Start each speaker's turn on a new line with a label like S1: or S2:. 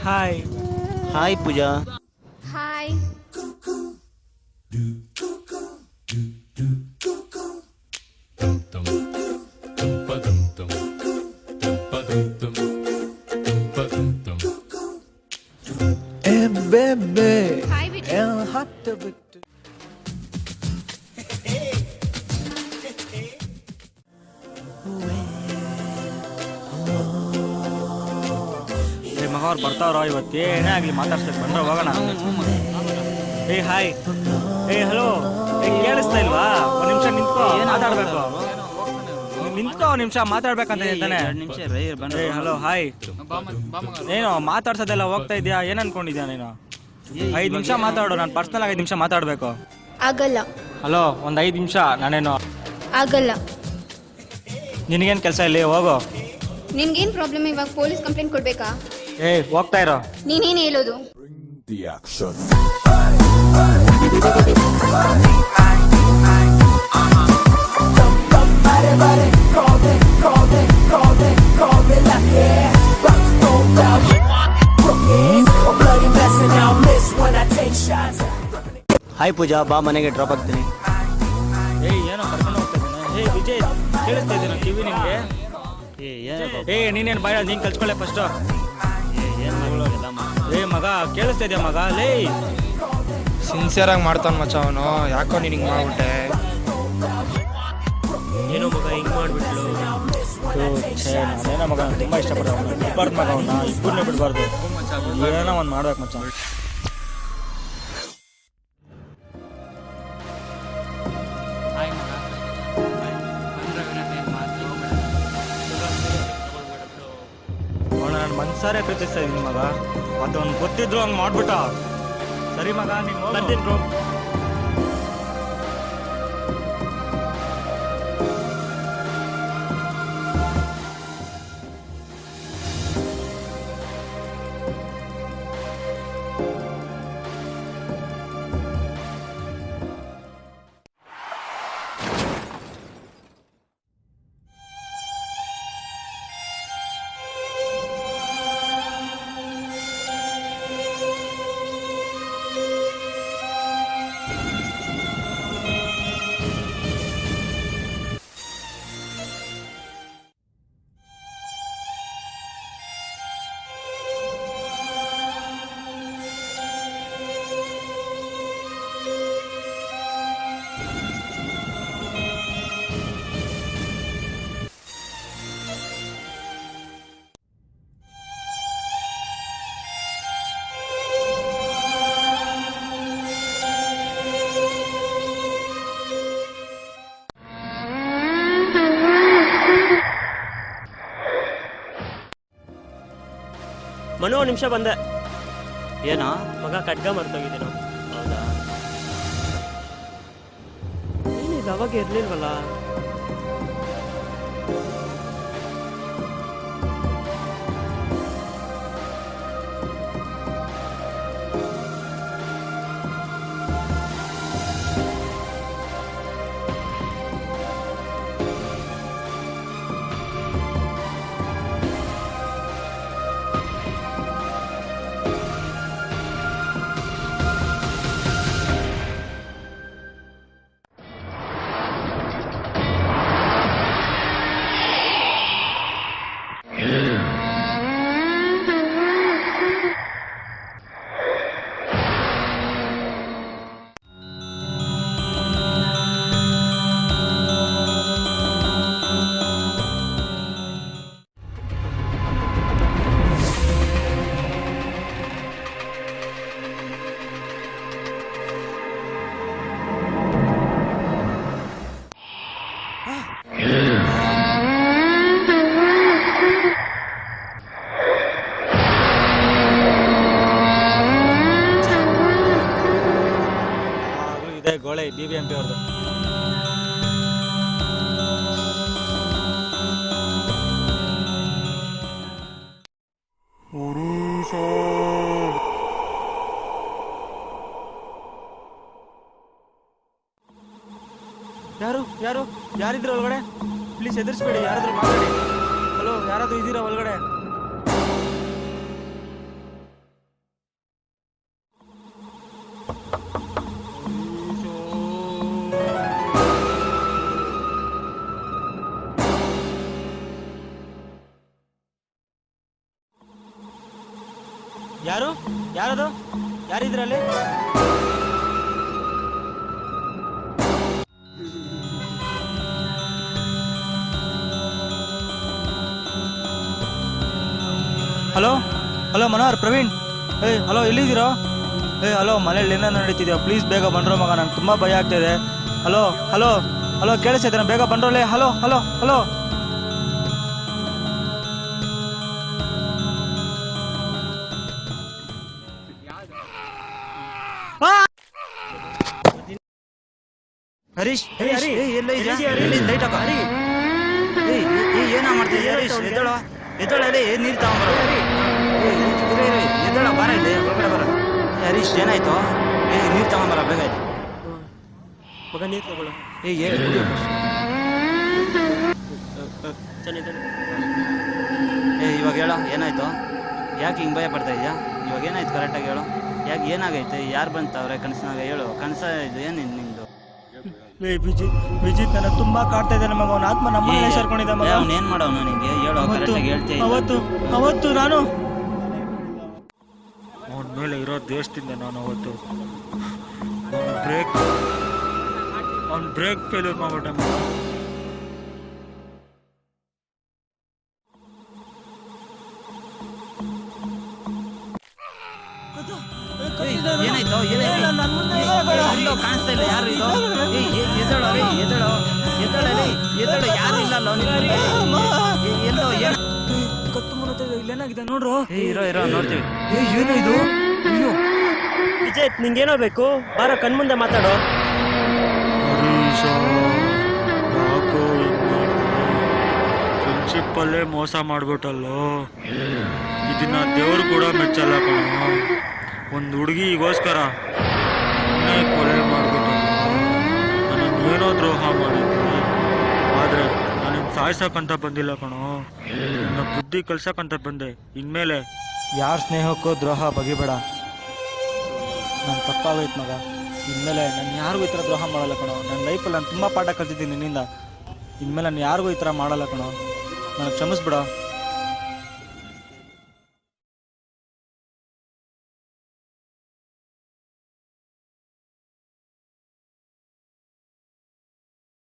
S1: Hi.
S2: Hi ಪೂಜಾ.
S3: Hi. Hi Vijay.
S1: ಮಗ ಅವ್ರು ಬರ್ತಾವ್ರ ಇವತ್ತು ಏನೇ ಆಗಲಿ ಮಾತಾಡ್ಸ್ಬೇಕು ಬಂದ್ರೆ ಹೋಗೋಣ. ಏ ಹಾಯ್. ಏ ಹಲೋ. ಏ ಕೇಳಿಸ್ತಾ ಇಲ್ವಾ? ಒಂದು ನಿಮಿಷ ನಿಂತ್ಕೋ, ಮಾತಾಡ್ಬೇಕು. ನಿಂತ್ಕೋ, ಒಂದು ನಿಮಿಷ ಮಾತಾಡ್ಬೇಕಂತ ಹೇಳ್ತಾನೆ. ಏ ಹಲೋ ಹಾಯ್. ಏನು ಮಾತಾಡ್ಸೋದೆಲ್ಲ ಹೋಗ್ತಾ ಇದೆಯಾ? ಏನ್ ಅನ್ಕೊಂಡಿದ್ಯಾ ನೀನು? 5 ನಿಮಿಷ ಮಾತಾಡು, ನಾನು ಪರ್ಸನಲ್ ಆಗಿ 5 ನಿಮಿಷ ಮಾತಾಡ್ಬೇಕು.
S3: ಆಗಲ್ಲ.
S1: ಹಲೋ, ಒಂದು 5 ನಿಮಿಷ. ನಾನೇನು
S3: ಆಗಲ್ಲ.
S1: ನಿನಗೇನು ಕೆಲಸ ಇಲ್ಲಿ? ಹೋಗೋ.
S3: ನಿನ್ಗೇನ್ ಪ್ರಾಬ್ಲಮ್? ಇವಾಗ ಪೊಲೀಸ್ ಕಂಪ್ಲೇಂಟ್ ಕೊಡ್ಬೇಕಾ?
S1: ಏ ಹೋಗ್ತಾ ಇರೋ.
S3: ನೀನೇನ್ ಹೇಳೋದು?
S2: ಹಾಯ್ ಪೂಜಾ, ಬಾ ಮನೆಗೆ ಡ್ರಾಪ್ ಆಗ್ತೀನಿ.
S1: ಏಯ್ ಏನೋ ಕರ್ಕೊಂಡು ಹೋಗ್ತಾ ಇದ್ದೀನಿ. ಏಯ್ ವಿಜಯ್, ಕೇಳಿಸ್ತಾ ಇದ್ದೀನ ಕಿವಿ ನಿನ್ಗೆ? ಏ ನೀನೇನು ಬಾಯ, ನೀನ್ ಕಲ್ಸ್ಕೊಳ್ಳೆ ಫಸ್ಟ್. ಏ ಮಗ, ಕೇಳಿಸ್ತಾ ಇದೆಯಾ ಮಗ? ಲೇ
S4: ಸಿನ್ಸಿಯರ್ ಆಗಿ ಮಾಡ್ತಾನ ಮಚ್ಚ ಅವನು. ಯಾಕೋ ನೀನು ಹಿಂಗೆ ಮಾಡ್ಬಿಟ್ಟೆ?
S1: ಏನೋ ಮಗ ಹಿಂಗೆ ಮಾಡ್ಬಿಟ್ಲು. ನಾನೇನೋ ಮಗ ತುಂಬ ಇಷ್ಟಪಡ್ತ ಅವನು. ಬಿಡ್ಬಾರ್ದು ಮಗ ಅವನ್ನ, ಇಬ್ಬರನ್ನೇ ಬಿಡಬಾರ್ದು. ಏನೋ ಒಂದು ಮಾಡ್ಬೇಕು ಮಚ್ಚ. ನಾನು ಮನ್ಸಾರೆ ಪ್ರೀತಿಸ್ತಾ ಇದ್ದೀನಿ ಮಗ. ಅದೊಂದು ಗೊತ್ತಿದ್ರು ಹಂಗೆ ಮಾಡ್ಬಿಟ್ಟ. ಸರಿ ಮಗ, ನೀನು ಬರ್ತೀನಿ ಬ್ರೋ.
S5: ಮನು, 1 ನಿಮಿಷ ಬಂದೆ.
S2: ಏನೋ
S5: ಮಗ ಖಡ್ಗ ಮರ್ತೋಗಿದ್ದೀನೋ? ಹೌದಾ? ಏನಿದು ಅವಾಗ ಇರ್ಲಿಲ್ವಲ್ಲ?
S1: ಇದೆ ಗೋಳೆ BBMP ಅವ್ರದ್ದು. ಯಾರು ಯಾರಿದ್ರ ಒಳಗಡೆ? ಪ್ಲೀಸ್ ಎದುರಿಸ್ಬೇಡಿ, ಯಾರಾದ್ರೂ ಮಾತಾಡಿ. ಹಲೋ, ಯಾರಾದ್ರೂ ಇದ್ದೀರಾ ಒಳಗಡೆ? ಯಾರು ಯಾರದು ಯಾರಿದ್ರಲ್ಲಿ? Hello hello Manohar, Praveen. Hello ಎಲ್ಲಿದ್ದೀರೋ? ಹಲೋ, ಮನೇಲಿ ಏನೋ ನಡೀತಿದ್ಯೋ? ಪ್ಲೀಸ್ ಬೇಗ ಬಂದ್ರೋ ಮಗ, ನಂಗೆ ತುಂಬ ಭಯ ಆಗ್ತಾಯಿದೆ. ಹಲೋ ಹಲೋ ಹಲೋ, ಕೇಳಿಸ್ತಿದ್ದೀರಾ? ಬೇಗ ಬಂದ್ರೋಲೆ. Hello hello hello.
S2: Harish
S1: Harish,
S2: ಎಲ್ಲ
S1: ಎಲ್ಲಿದ್ಯಾ? ಲೈಟ್ ಹಾಕು.
S2: ಏನ ಮಾಡ್ತಿದ್ಯಾ ಹರೀಶ್? ಎದ್ದಳ ಎದ್ದಳ, ನೀರು ತಗೊಂಬರ. ಎದ್ದಳ, ಬರ ಇಲ್ಲಿ ಹೊರಗಡೆ ಬರ. ಹರೀಶ್ ಏನಾಯ್ತು? ನೀರು ತಗೊಂಬರ ಬೇಗ.
S5: ಮಗ ನೀರು ತಗೊಳ್ಳ.
S2: ಇವಾಗ ಹೇಳೋ ಏನಾಯ್ತು? ಯಾಕೆ ಹಿಂಗೆ ಭಯ ಪಡ್ತಾ ಇದೆಯಾ? ಇವಾಗ ಏನಾಯ್ತು ಕರೆಕ್ಟಾಗಿ ಹೇಳು. ಯಾಕೆ ಏನಾಗೈತೆ? ಯಾರು ಬಂತವ್ರೆ ಕನಸಿನಾಗ? ಹೇಳು. ಕನಸ ಇದು ಏನು ನಿಂದು?
S1: ವಿಜಿತ್ ನನ್ನ ತುಂಬಾ ಕಾಡ್ತಾ ಇದ್ದಾನೆ ಮಗ. ಅವ್ನ ಆತ್ಮ ನಮ್ಮನೆ ಸೇರ್ಕೊಂಡಿದ್ದ ಮಗ.
S2: ಅವ್ನು ಏನು ಮಾಡೋನು ನಿಂಗೆ? ಹೇಳು, ಕರೆಕ್ಟಾಗಿ ಹೇಳ್ತೀಯ.
S1: ಅವತ್ತು ನಾನು ಅವನ ಮೇಲೆ ಇರೋ ದೇಶದಿಂದ ನಾನು ಅವತ್ತು ಅವ್ನ ಬ್ರೇಕ್ ಫೇಲ್ಯೂರ್ ಮಾಡ್ಬಿಟ್ಟೆ ಮಗ.
S2: ಏನಾಯ್ತು? ಎಲ್ಲೋ ಕಾಣಿಸ್ತಾ ಇಲ್ಲ. ಯಾರು ಇದು? ಎದ್ದಳು ಎದ್ದಳು ಎದ್ದಳು ಎದ್ದಳು. ಯಾರು ಇಲ್ಲ ಅಲ್ಲ ಎಲ್ಲೋ ಏನು
S1: ಕತ್ತು ಮುನ್ನತ್ತಿದೆ. ಇಲ್ಲೇನಾಗಿದೆ ನೋಡ್ರು.
S2: ಇರೋ ಇರೋ ನೋಡ್ತೀವಿ.
S1: ಏನು ಇದು? ಅಯ್ಯೋ
S5: ವಿಜಯ್, ನಿಂಗೇನೋ ಬೇಕು? ಬಾರೋ ಕಣ್ಮುಂದೆ ಮಾತಾಡೋ.
S1: ಹರೀಶ, ಯಾಕೋ ಫ್ರೆಂಡ್ಶಿಪ್ಪಲ್ಲೇ ಮೋಸ ಮಾಡ್ಬಿಟ್ಟಲ್ಲೋ. ಇದನ್ನ ದೇವ್ರು ಕೂಡ ಮೆಚ್ಚಲ್ಲ ಕಣೋ. ಒಂದು ಹುಡುಗಿಗೋಸ್ಕರ ಕೊಲೆ ಮಾಡ್ಬಿಟ್ಟಲ್ಲ. ನನಗೇನೋ ದ್ರೋಹ ಮಾಡಿದ್ವಿ, ಆದರೆ ನನಗೆ ಸಾಯ್ಸಕ್ಕಂತ ಬಂದಿಲ್ಲ ಕಣೋ. ನನ್ನ ಬುದ್ಧಿ ಕಲ್ಸಕ್ಕಂತ ಬಂದೆ. ಇನ್ಮೇಲೆ ಯಾರ ಸ್ನೇಹಕ್ಕೂ ದ್ರೋಹ ಬಗೆಬೇಡ. ನನ್ನ ತಪ್ಪಾಗೋಯ್ತು ಮಗ. ಇನ್ಮೇಲೆ ನಾನು ಯಾರಿಗೂ ಈ ಥರ ದ್ರೋಹ ಮಾಡಲ್ಲ ಕಣೋ. ನನ್ನ ಲೈಫಲ್ಲಿ ನಾನು ತುಂಬ ಪಾಠ ಕಲ್ತಿದ್ದೀನಿ ನಿನ್ನಿಂದ. ಇನ್ಮೇಲೆ ನಾನು ಯಾರಿಗೂ ಈ ಥರ ಮಾಡಲ್ಲ ಕಣೋ. ನನಗೆ ಕ್ಷಮಿಸ್ಬಿಡ.